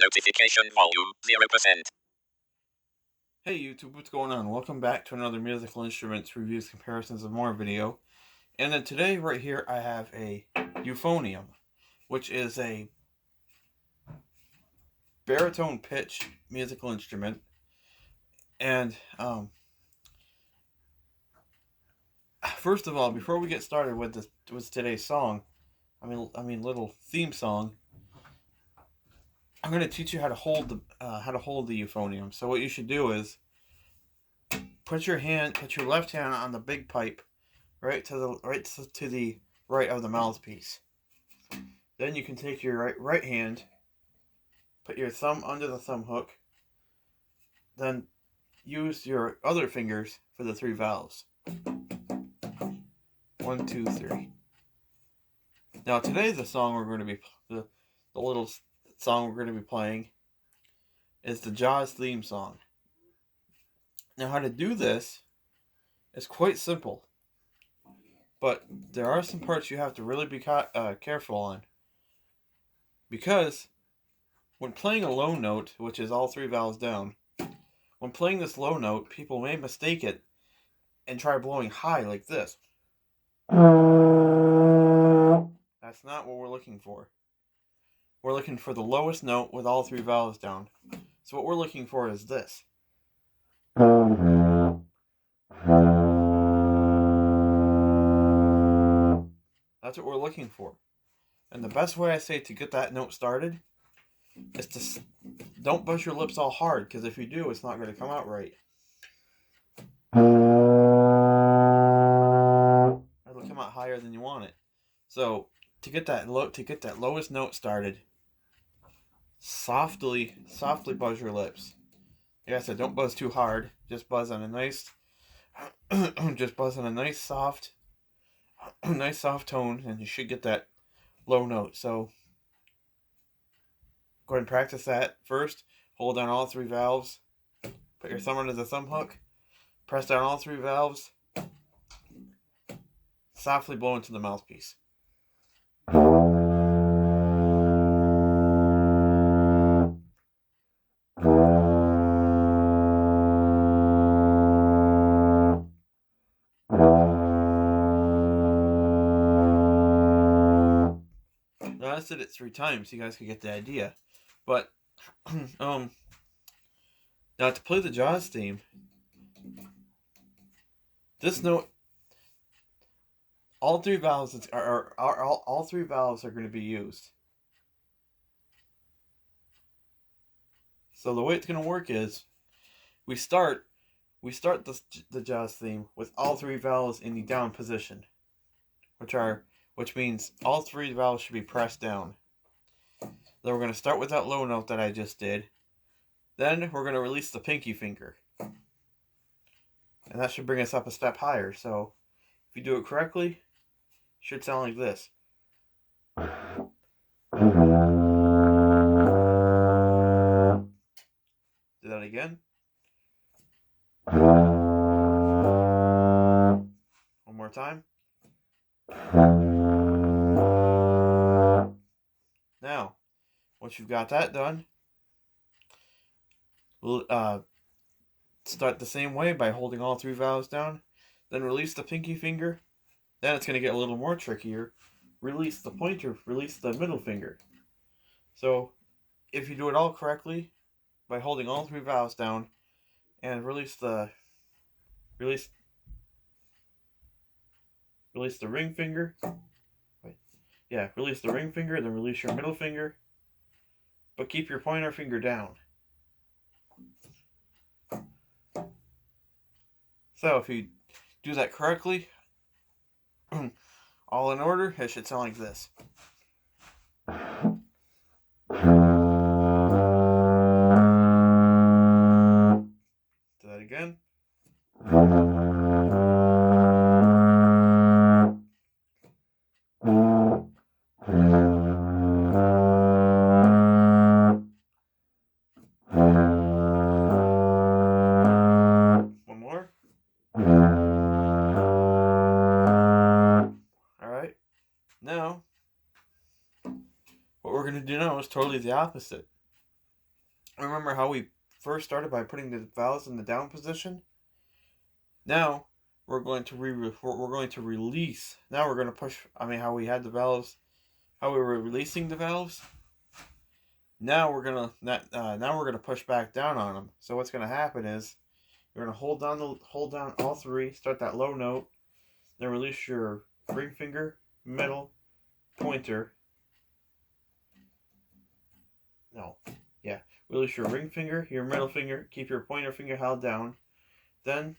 Notification volume 0%. Hey YouTube, what's going on? Welcome back to another musical instruments reviews, comparisons, and more video. And then today, right here, I have a euphonium, which is a baritone pitch musical instrument. And first of all, before we get started with today's song, little theme song, I'm going to teach you how to hold the euphonium. So what you should do is put your left hand on the big pipe, to the right of the mouthpiece. Then you can take your right hand, put your thumb under the thumb hook, then use your other fingers for the three valves. 1, 2, 3. Now today the little song we're going to be playing is the Jaws theme song. Now how to do this is quite simple, but there are some parts you have to really be careful on, because when playing a low note, which is all three valves down, when playing this low note, people may mistake it and try blowing high like this. That's not what we're looking for. We're looking for the lowest note with all three valves down. So what we're looking for is this. That's what we're looking for. And the best way I say to get that note started is to don't buzz your lips all hard, because if you do, it's not going to come out right. It'll come out higher than you want it. So to get that lowest note started, softly buzz your lips. Like I said, don't buzz too hard. Just buzz on a nice, soft tone, and you should get that low note. So go ahead and practice that first. Hold down all three valves. Put your thumb under the thumb hook. Press down all three valves. Softly blow into the mouthpiece. Now I did it 3 times so you guys could get the idea. But now to play the Jaws theme, this note, all three valves all three valves are going to be used. So the way it's going to work is we start the Jaws theme with all three valves in the down position, which means all three valves should be pressed down. Then we're going to start with that low note that I just did. Then we're going to release the pinky finger. And that should bring us up a step higher. So if you do it correctly, it should sound like this. Do that again. One more time. Now, once you've got that done, we'll start the same way by holding all three valves down. Then release the pinky finger. Then it's going to get a little more trickier. Release the pointer, release the middle finger. So if you do it all correctly by holding all three valves down and release the ring finger. Release the ring finger, then release your middle finger, but keep your pointer finger down. So if you do that correctly, all in order, it should sound like this. Do that again. One more. Alright. Now, what we're going to do now is totally the opposite. remember how we first started by putting the valves in the down position? Now we're going to release. Now we're going to push. I mean, how we had the valves, how we were releasing the valves. Now we're gonna push back down on them. So what's gonna happen is you're gonna hold down all three. Start that low note, then release your ring finger, middle, pointer. No, yeah. Release your ring finger, your middle finger. Keep your pointer finger held down. Then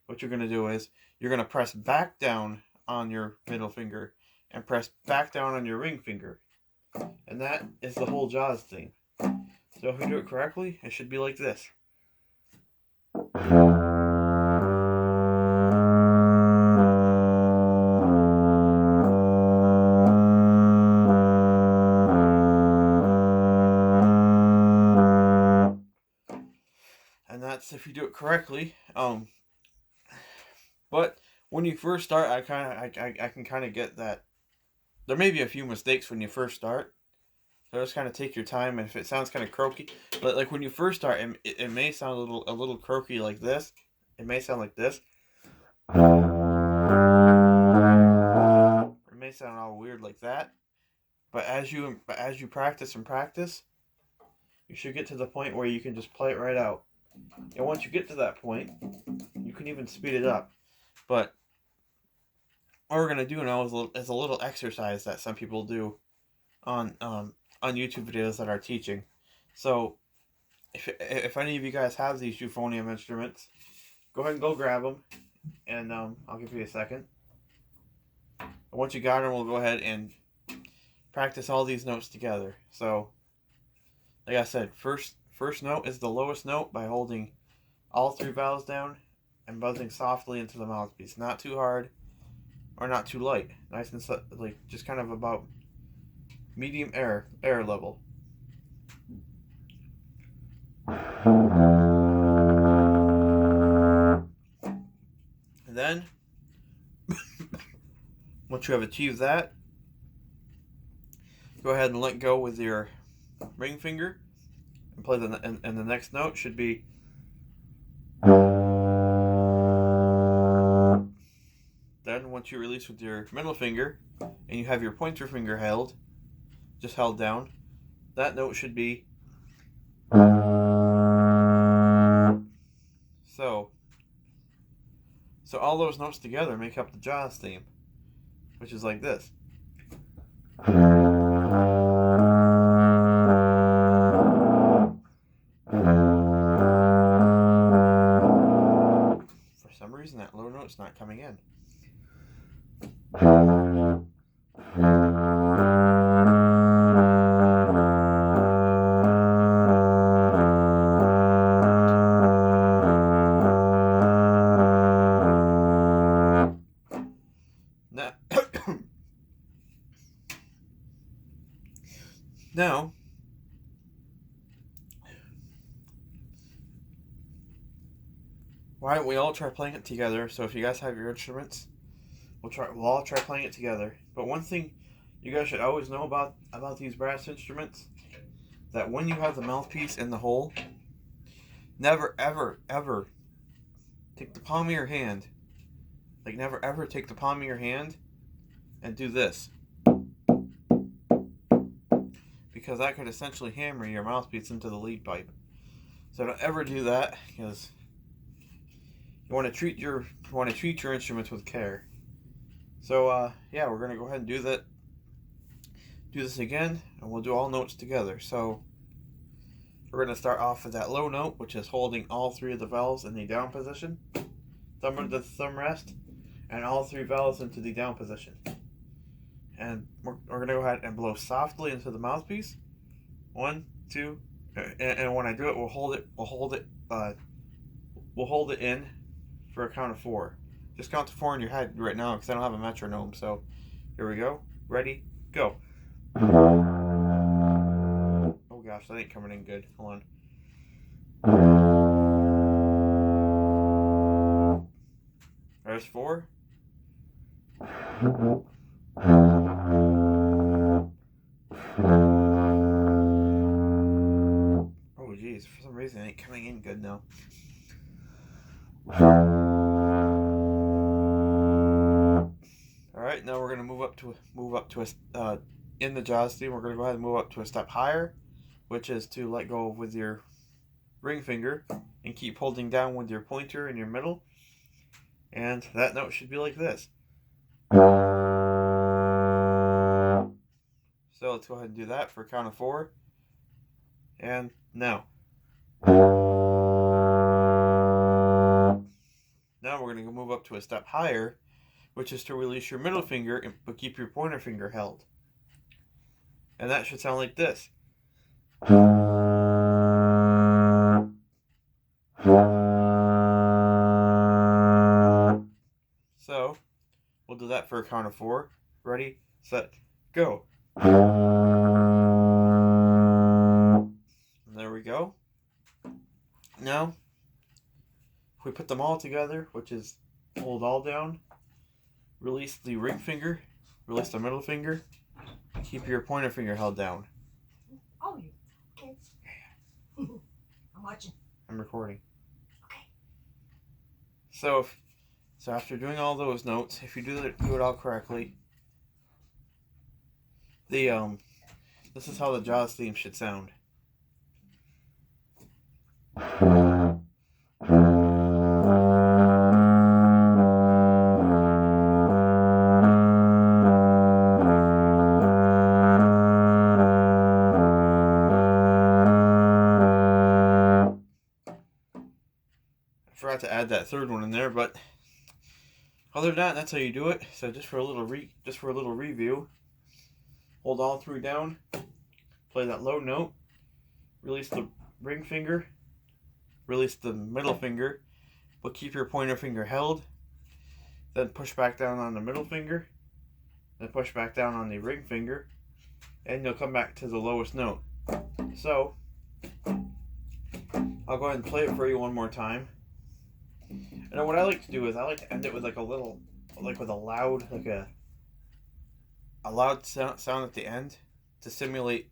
what you're gonna do is you're gonna press back down on your middle finger and press back down on your ring finger. And that is the whole Jaws theme. So if we do it correctly, it should be like this. And that's if you do it correctly. But when you first start, I can kind of get that. There may be a few mistakes when you first start. So just kind of take your time, and if it sounds kind of croaky, but like when you first start, it may sound a little croaky like this. It may sound like this. It may sound all weird like that. But as you practice and practice, you should get to the point where you can just play it right out. And once you get to that point, you can even speed it up. But what we're gonna do now is a little exercise that some people do on YouTube videos that are teaching. So if any of you guys have these euphonium instruments, go ahead and go grab them, and I'll give you a second. And once you got them, we'll go ahead and practice all these notes together. So, like I said, first note is the lowest note by holding all three valves down and buzzing softly into the mouthpiece. Not too hard or not too light. Nice and like just kind of about medium air level. And then once you have achieved that, go ahead and let go with your ring finger and play and the next note should be then once you release with your middle finger and you have your pointer finger held down, that note should be so all those notes together make up the Jaws theme, which is like this. For some reason that low note's not coming in. Now, why don't we all try playing it together? So if you guys have your instruments, we'll all try playing it together. But one thing you guys should always know about these brass instruments, that when you have the mouthpiece in the hole, never ever ever take the palm of your hand, never ever take the palm of your hand and do this, because that could essentially hammer your mouthpiece into the lead pipe. So don't ever do that, because you want to treat your instruments with care. So yeah, we're gonna go ahead and do this again, and we'll do all notes together. So we're gonna start off with that low note, which is holding all three of the valves in the down position, thumb into the thumb rest, and all three valves into the down position. And we're gonna go ahead and blow softly into the mouthpiece. 1, 2, and when I do it, we'll hold it in for a count of 4. Just count to 4 in your head right now, because I don't have a metronome. So here we go. Ready? Go. Oh gosh, that ain't coming in good. Hold on. There's 4. Oh geez, reason it ain't coming in good now. Alright, now we're going to move up to a in the jaws theme, we're going to go ahead and move up to a step higher, which is to let go with your ring finger and keep holding down with your pointer and your middle. And that note should be like this. So let's go ahead and do that for a count of 4. And now. Now we're going to move up to a step higher, which is to release your middle finger but keep your pointer finger held. And that should sound like this. So, we'll do that for a count of 4. Ready, set, go. And there we go. Now, if we put them all together, which is hold all down, release the ring finger, release the middle finger, keep your pointer finger held down. Oh, okay. I'm watching. I'm recording. Okay. So after doing all those notes, if you do it all correctly, this is how the Jaws theme should sound. I forgot to add that third one in there, but other than that, that's how you do it. So just for a little review, hold all 3 down, play that low note, release the ring finger, release the middle finger, but keep your pointer finger held. Then push back down on the middle finger, then push back down on the ring finger, and you'll come back to the lowest note. So I'll go ahead and play it for you one more time. And what I like to do is I like to end it with like a little, like with a loud, like a loud sound at the end to simulate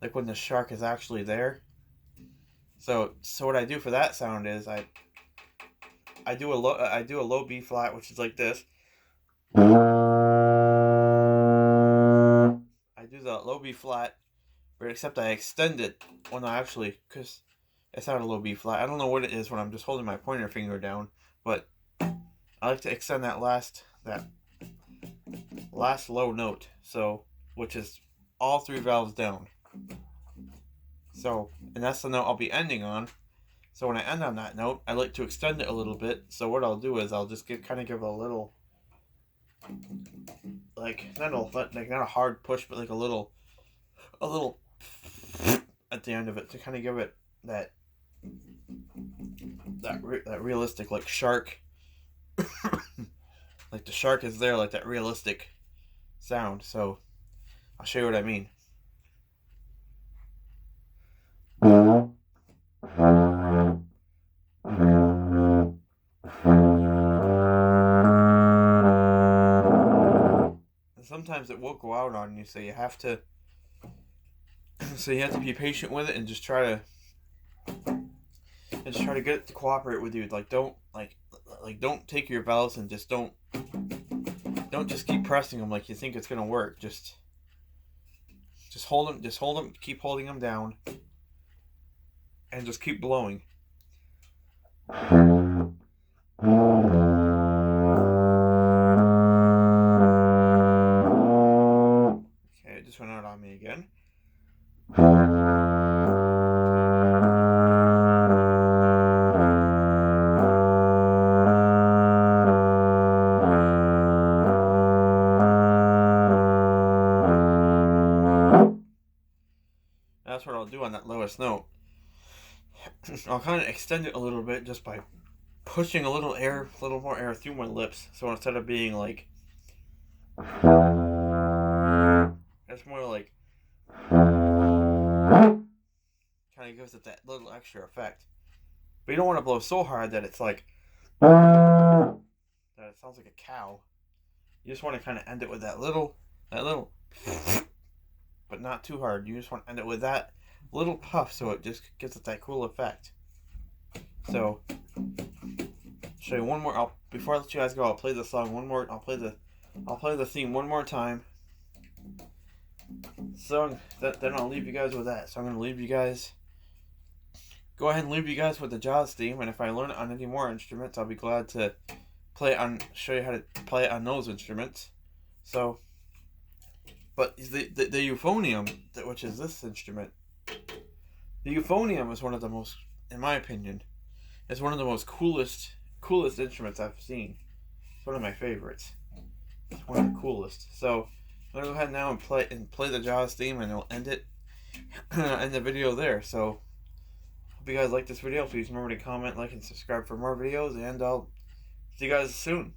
like when the shark is actually there. So what I do for that sound is I do a low B flat, which is like this. I do the low B flat, but except I extend it when I actually, because it's not a low B flat. I don't know what it is when I'm just holding my pointer finger down, but I like to extend that last low note, so which is all 3 valves down. So, and that's the note I'll be ending on. So when I end on that note, I like to extend it a little bit. So what I'll do is I'll just kind of give a little, like not a hard push, but like a little at the end of it to kind of give it that realistic, like shark, like the shark is there, like that realistic sound. So I'll show you what I mean. And sometimes it will go out on you, so you have to be patient with it and just try to get it to cooperate with you. Like don't take your valves and just don't just keep pressing them like you think it's gonna work. Just hold them, keep holding them down, and just keep blowing. Okay, it just went out on me again. That's what I'll do on that lowest note. I'll kind of extend it a little bit just by pushing a little more air through my lips. So instead of being like, it's more like, kind of gives it that little extra effect. But you don't want to blow so hard that it's like, that it sounds like a cow. You just want to kind of end it with that little, but not too hard. You just want to end it with that little puff, so it just gives it that cool effect. So, show you one more. Before I let you guys go, I'll play the song one more. I'll play the theme one more time. So then I'll leave you guys with that. So I'm gonna leave you guys. Go ahead and leave you guys with the Jaws theme, and if I learn it on any more instruments, I'll be glad to show you how to play it on those instruments. So, but the euphonium, which is this instrument, the euphonium is one of the most, in my opinion, is one of the most coolest instruments I've seen. It's one of my favorites. It's one of the coolest. So I'm gonna go ahead now and play the Jaws theme, and I'll end the video there. So hope you guys like this video. Please remember to comment, like, and subscribe for more videos, and I'll see you guys soon.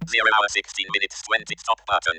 0 hour 16 minutes 20 stop button.